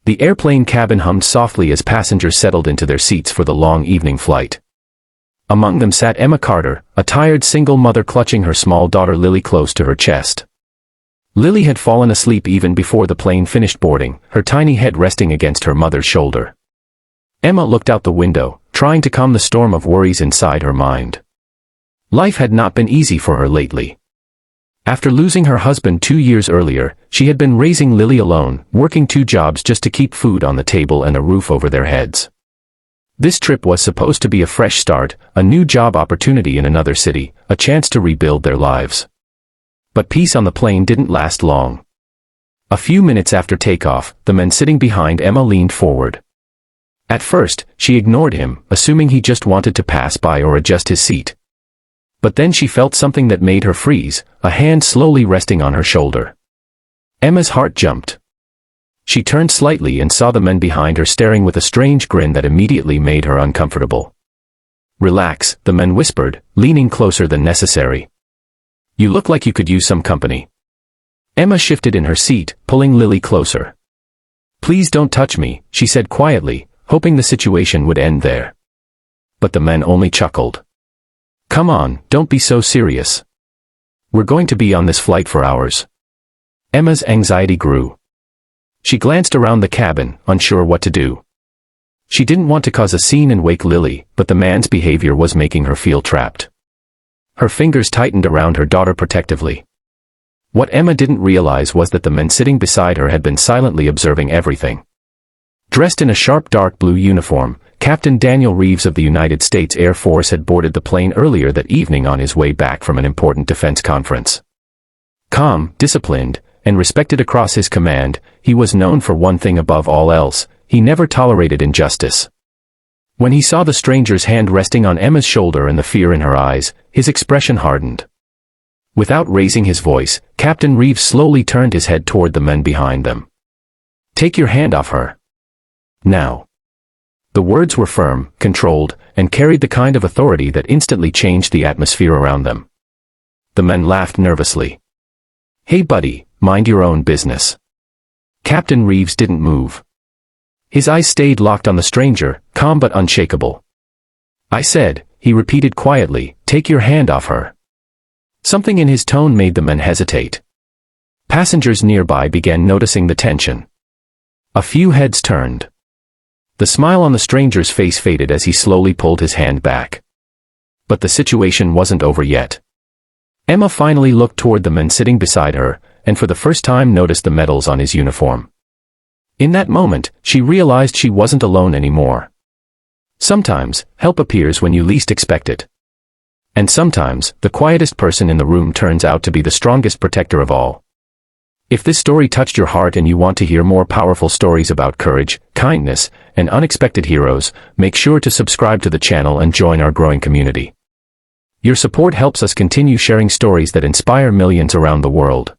The airplane cabin hummed softly as passengers settled into their seats for the long evening flight. Among them sat Emma Carter, a tired single mother clutching her small daughter Lily close to her chest. Lily had fallen asleep even before the plane finished boarding, her tiny head resting against her mother's shoulder. Emma looked out the window, trying to calm the storm of worries inside her mind. Life had not been easy for her lately. After losing her husband 2 years earlier, she had been raising Lily alone, working 2 jobs just to keep food on the table and a roof over their heads. This trip was supposed to be a fresh start, a new job opportunity in another city, a chance to rebuild their lives. But peace on the plane didn't last long. A few minutes after takeoff, the man sitting behind Emma leaned forward. At first, she ignored him, assuming he just wanted to pass by or adjust his seat. But then she felt something that made her freeze, a hand slowly resting on her shoulder. Emma's heart jumped. She turned slightly and saw the men behind her staring with a strange grin that immediately made her uncomfortable. "Relax," the man whispered, leaning closer than necessary. "You look like you could use some company." Emma shifted in her seat, pulling Lily closer. "Please don't touch me," she said quietly, hoping the situation would end there. But the man only chuckled. "Come on, don't be so serious. We're going to be on this flight for hours." Emma's anxiety grew. She glanced around the cabin, unsure what to do. She didn't want to cause a scene and wake Lily, but the man's behavior was making her feel trapped. Her fingers tightened around her daughter protectively. What Emma didn't realize was that the man sitting beside her had been silently observing everything. Dressed in a sharp dark blue uniform, Captain Daniel Reeves of the United States Air Force had boarded the plane earlier that evening on his way back from an important defense conference. Calm, disciplined, and respected across his command, he was known for one thing above all else: he never tolerated injustice. When he saw the stranger's hand resting on Emma's shoulder and the fear in her eyes, his expression hardened. Without raising his voice, Captain Reeves slowly turned his head toward the men behind them. "Take your hand off her. Now." The words were firm, controlled, and carried the kind of authority that instantly changed the atmosphere around them. The men laughed nervously. "Hey buddy, mind your own business." Captain Reeves didn't move. His eyes stayed locked on the stranger, calm but unshakable. "I said," he repeated quietly, "take your hand off her." Something in his tone made the men hesitate. Passengers nearby began noticing the tension. A few heads turned. The smile on the stranger's face faded as he slowly pulled his hand back. But the situation wasn't over yet. Emma finally looked toward the man sitting beside her, and for the first time noticed the medals on his uniform. In that moment, she realized she wasn't alone anymore. Sometimes, help appears when you least expect it. And sometimes, the quietest person in the room turns out to be the strongest protector of all. If this story touched your heart and you want to hear more powerful stories about courage, kindness, and unexpected heroes, make sure to subscribe to the channel and join our growing community. Your support helps us continue sharing stories that inspire millions around the world.